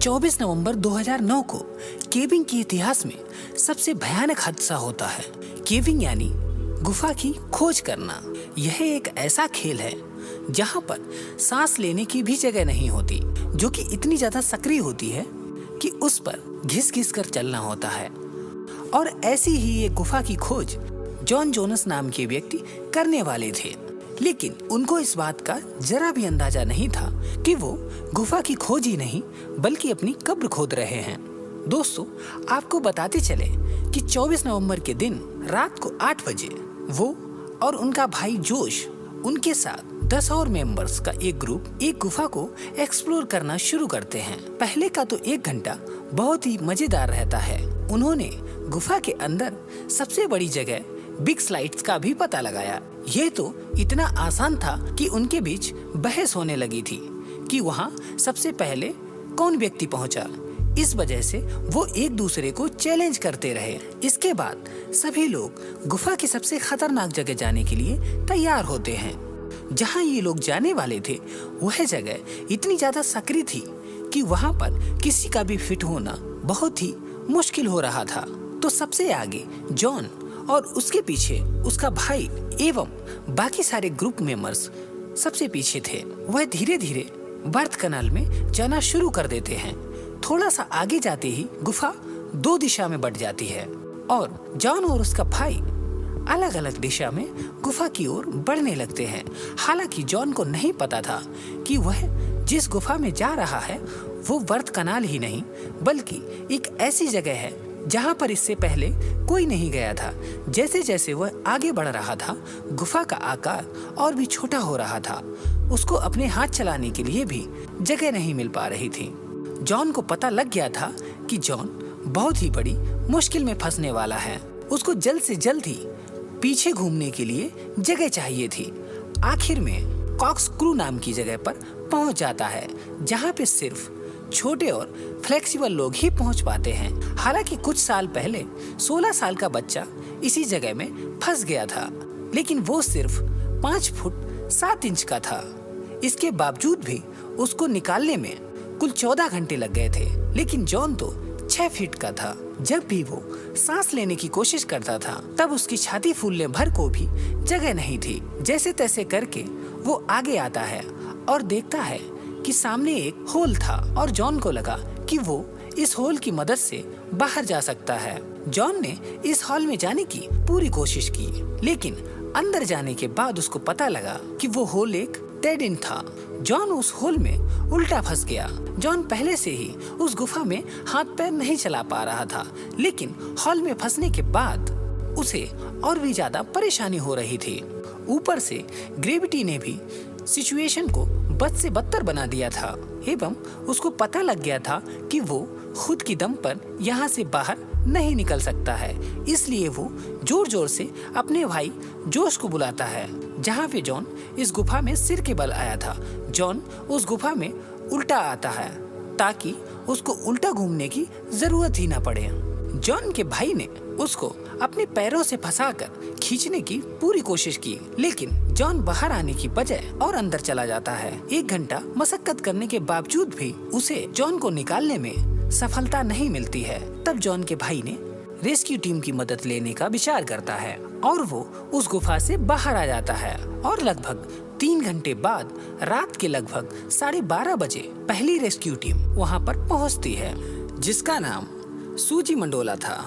24 नवंबर 2009 को केविंग के इतिहास में सबसे भयानक हादसा होता है। केविंग यानी गुफा की खोज करना। यह एक ऐसा खेल है जहां पर सांस लेने की भी जगह नहीं होती, जो कि इतनी ज्यादा सक्रिय होती है कि उस पर घिस घिस कर चलना होता है। और ऐसी ही एक गुफा की खोज जॉन जोनस नाम के व्यक्ति करने वाले थे, लेकिन उनको इस बात का जरा भी अंदाजा नहीं था कि वो गुफा की खोज ही नहीं बल्कि अपनी कब्र खोद रहे हैं। दोस्तों, आपको बताते चले कि 24 नवंबर के दिन रात को 8 बजे वो और उनका भाई जोश, उनके साथ 10 और मेंबर्स का एक ग्रुप एक गुफा को एक्सप्लोर करना शुरू करते हैं। पहले का तो 1 घंटा बहुत ही मजेदार रहता है। उन्होंने गुफा के अंदर सबसे बड़ी जगह बिग स्लाइड्स का भी पता लगाया। ये तो इतना आसान था कि उनके बीच बहस होने लगी थी कि वहाँ सबसे पहले कौन व्यक्ति पहुँचा। इस वजह से वो एक दूसरे को चैलेंज करते रहे। इसके बाद सभी लोग गुफा की सबसे खतरनाक जगह जाने के लिए तैयार होते हैं। जहाँ ये लोग जाने वाले थे वह जगह इतनी ज्यादा सक्रिय थी कि वहाँ पर किसी का भी फिट होना बहुत ही मुश्किल हो रहा था। तो सबसे आगे जॉन और उसके पीछे उसका भाई एवं बाकी सारे ग्रुप मेंबर्स सबसे पीछे थे। वह धीरे धीरे बर्थ कनाल में जाना शुरू कर देते हैं। थोड़ा सा आगे जाते ही गुफा 2 दिशा में बट जाती है और जॉन और उसका भाई अलग अलग दिशा में गुफा की ओर बढ़ने लगते हैं। हालांकि जॉन को नहीं पता था कि वह जिस गुफा में जा रहा है वो बर्थ कनाल ही नहीं बल्कि एक ऐसी जगह है जहाँ पर इससे पहले कोई नहीं गया था। जैसे जैसे वह आगे बढ़ रहा था गुफा का आकार और भी छोटा हो रहा था। उसको अपने हाथ चलाने के लिए भी जगह नहीं मिल पा रही थी। जॉन को पता लग गया था कि जॉन बहुत ही बड़ी मुश्किल में फंसने वाला है। उसको जल्द से जल्द ही पीछे घूमने के लिए जगह चाहिए थी। आखिर में कॉक्सक्रू नाम की जगह पर पहुंच जाता है, जहां पे सिर्फ छोटे और फ्लेक्सिबल लोग ही पहुंच पाते हैं। हालांकि कुछ साल पहले 16 साल का बच्चा इसी जगह में फंस गया था, लेकिन वो सिर्फ 5 फुट 7 इंच का था। इसके बावजूद भी उसको निकालने में कुल 14 घंटे लग गए थे। लेकिन जॉन तो 6 फीट का था। जब भी वो सांस लेने की कोशिश करता था तब उसकी छाती फूलने भर को भी जगह नहीं थी। जैसे तैसे करके वो आगे आता है और देखता है कि सामने एक होल था और जॉन को लगा कि वो इस होल की मदद से बाहर जा सकता है। जॉन ने इस हॉल में जाने की पूरी कोशिश की, लेकिन अंदर जाने के बाद उसको पता लगा कि वो होल एक डेड एंड था। जॉन उस होल में उल्टा फंस गया। जॉन पहले से ही उस गुफा में हाथ पैर नहीं चला पा रहा था, लेकिन हॉल में फंसने के बाद उसे और भी ज्यादा परेशानी हो रही थी। ऊपर से ग्रेविटी ने भी सिचुएशन को बद से बदतर बना दिया था एवं उसको पता लग गया था कि वो खुद की दम पर यहाँ से बाहर नहीं निकल सकता है। इसलिए वो जोर जोर से अपने भाई जोश को बुलाता है, जहाँ पे जॉन इस गुफा में सिर के बल आया था। जॉन उस गुफा में उल्टा आता है ताकि उसको उल्टा घूमने की जरूरत ही न पड़े। जॉन के भाई ने उसको अपने पैरों से फंसाकर खींचने की पूरी कोशिश की, लेकिन जॉन बाहर आने की बजाय और अंदर चला जाता है। 1 घंटा मशक्कत करने के बावजूद भी उसे जॉन को निकालने में सफलता नहीं मिलती है। तब जॉन के भाई ने रेस्क्यू टीम की मदद लेने का विचार करता है और वो उस गुफा से बाहर आ जाता है। और लगभग 3 घंटे बाद रात के लगभग 12:30 बजे पहली रेस्क्यू टीम वहाँ पर पहुँचती है, जिसका नाम सूजी मंडोला था।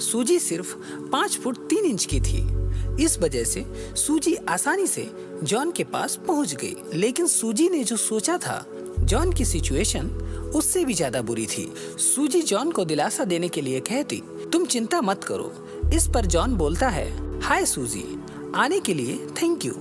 सूजी सिर्फ 5 फुट 3 इंच की थी। इस वजह से सूजी आसानी से जॉन के पास पहुंच गई। लेकिन सूजी ने जो सोचा था, जॉन की सिचुएशन उससे भी ज्यादा बुरी थी। सूजी जॉन को दिलासा देने के लिए कहती, तुम चिंता मत करो। इस पर जॉन बोलता है, हाय सूजी, आने के लिए थैंक यू,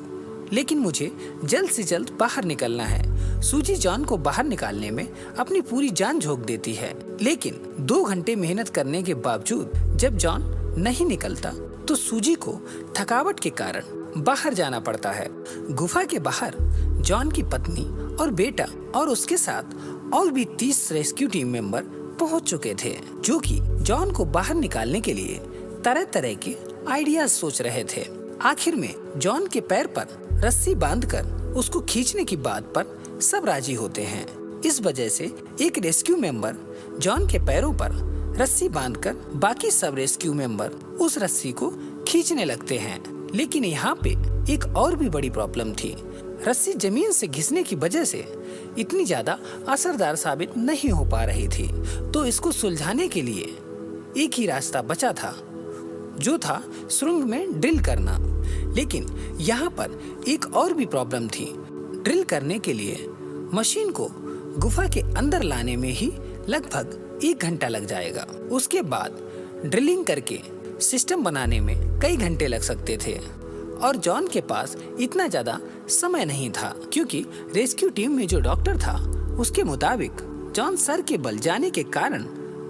लेकिन मुझे जल्द से जल्द बाहर निकलना है। सूजी जॉन को बाहर निकालने में अपनी पूरी जान झोंक देती है, लेकिन 2 घंटे मेहनत करने के बावजूद जब जॉन नहीं निकलता तो सूजी को थकावट के कारण बाहर जाना पड़ता है। गुफा के बाहर जॉन की पत्नी और बेटा और उसके साथ और भी 30 रेस्क्यू टीम मेंबर पहुंच चुके थे, जो कि जॉन को बाहर निकालने के लिए तरह तरह के आइडियाज सोच रहे थे। आखिर में जॉन के पैर पर रस्सी बांधकर उसको खींचने की बात पर सब राजी होते हैं। इस वजह से एक रेस्क्यू मेंबर जॉन के पैरों पर रस्सी बांधकर बाकी सब रेस्क्यू मेंबर उस रस्सी को खींचने लगते हैं। लेकिन यहाँ पे एक और भी बड़ी प्रॉब्लम थी। रस्सी जमीन से घिसने की वजह से इतनी ज्यादा असरदार साबित नहीं हो पा रही थी। तो इसको सुलझाने के लिए एक ही रास्ता बचा था, जो था सुरंग में ड्रिल करना। लेकिन यहाँ पर एक और भी प्रॉब्लम थी। ड्रिल करने के लिए मशीन को गुफा के अंदर लाने में ही लगभग 1 घंटा लग जाएगा। उसके बाद ड्रिलिंग करके सिस्टम बनाने में कई घंटे लग सकते थे और जॉन के पास इतना ज्यादा समय नहीं था, क्योंकि रेस्क्यू टीम में जो डॉक्टर था उसके मुताबिक जॉन सर के बल जाने के कारण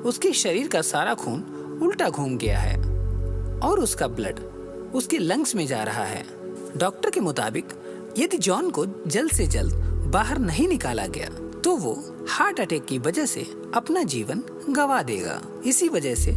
उसके शरीर का सारा खून उल्टा घूम गया है और उसका ब्लड उसके लंग्स में जा रहा है। डॉक्टर के मुताबिक यदि जॉन को जल्द से जल्द बाहर नहीं निकाला गया तो वो हार्ट अटैक की वजह से अपना जीवन गंवा देगा। इसी वजह से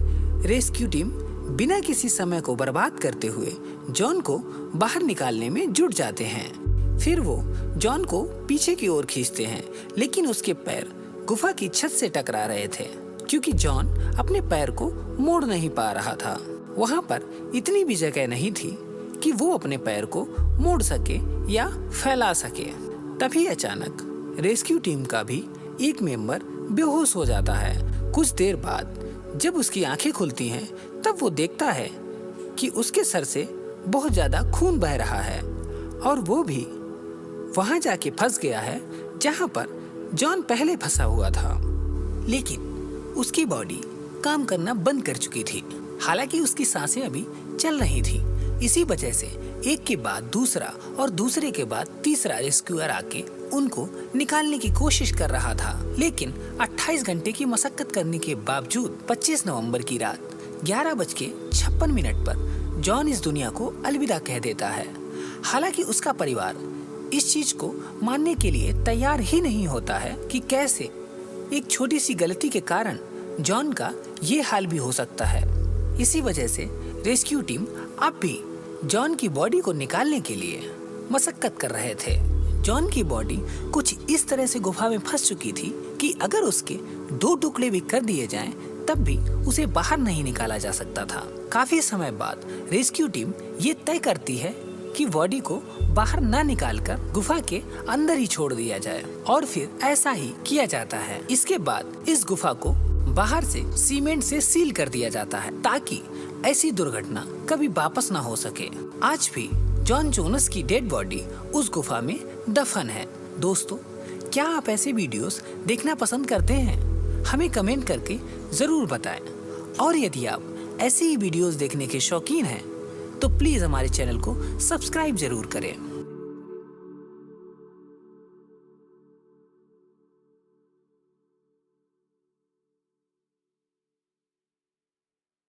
रेस्क्यू टीम बिना किसी समय को बर्बाद करते हुए जॉन को बाहर निकालने में जुट जाते हैं। फिर वो जॉन को पीछे की ओर खींचते हैं, लेकिन उसके पैर गुफा की छत से टकरा रहे थे, क्योंकि जॉन अपने पैर को मोड़ नहीं पा रहा था। वहाँ पर इतनी भी जगह नहीं थी कि वो अपने पैर को मोड़ सके या फैला सके। तभी अचानक रेस्क्यू टीम का भी एक मेंबर बेहोश हो जाता है। कुछ देर बाद जब उसकी आंखें खुलती हैं तब वो देखता है कि उसके सर से बहुत ज्यादा खून बह रहा है और वो भी वहां जाके फंस गया है जहां पर जॉन पहले फंसा हुआ था। लेकिन उसकी बॉडी काम करना बंद कर चुकी थी, हालांकि उसकी सांसें अभी चल रही थी। इसी वजह से एक के बाद दूसरा और दूसरे के बाद तीसरा रेस्क्यूअर आके उनको निकालने की कोशिश कर रहा था। लेकिन 28 घंटे की मशक्कत करने के बावजूद 25 नवंबर की रात 11:56 पर जॉन इस दुनिया को अलविदा कह देता है। हालांकि उसका परिवार इस चीज को मानने के लिए तैयार ही नहीं होता है कि कैसे एक छोटी सी गलती के कारण जॉन का ये हाल भी हो सकता है। इसी वजह से रेस्क्यू टीम अब भी जॉन की बॉडी को निकालने के लिए मशक्कत कर रहे थे। जॉन की बॉडी कुछ इस तरह से गुफा में फंस चुकी थी कि अगर उसके 2 टुकड़े भी कर दिए जाएं, तब भी उसे बाहर नहीं निकाला जा सकता था। काफी समय बाद रेस्क्यू टीम ये तय करती है कि बॉडी को बाहर ना निकालकर गुफा के अंदर ही छोड़ दिया जाए, और फिर ऐसा ही किया जाता है। इसके बाद इस गुफा को बाहर से सीमेंट से सील कर दिया जाता है ताकि ऐसी दुर्घटना कभी वापस ना हो सके। आज भी जॉन जोनस की डेड बॉडी उस गुफा में दफन है। दोस्तों, क्या आप ऐसे वीडियोस देखना पसंद करते हैं? हमें कमेंट करके जरूर बताएं। और यदि आप ऐसे ही वीडियोस देखने के शौकीन हैं तो प्लीज हमारे चैनल को सब्सक्राइब जरूर करें।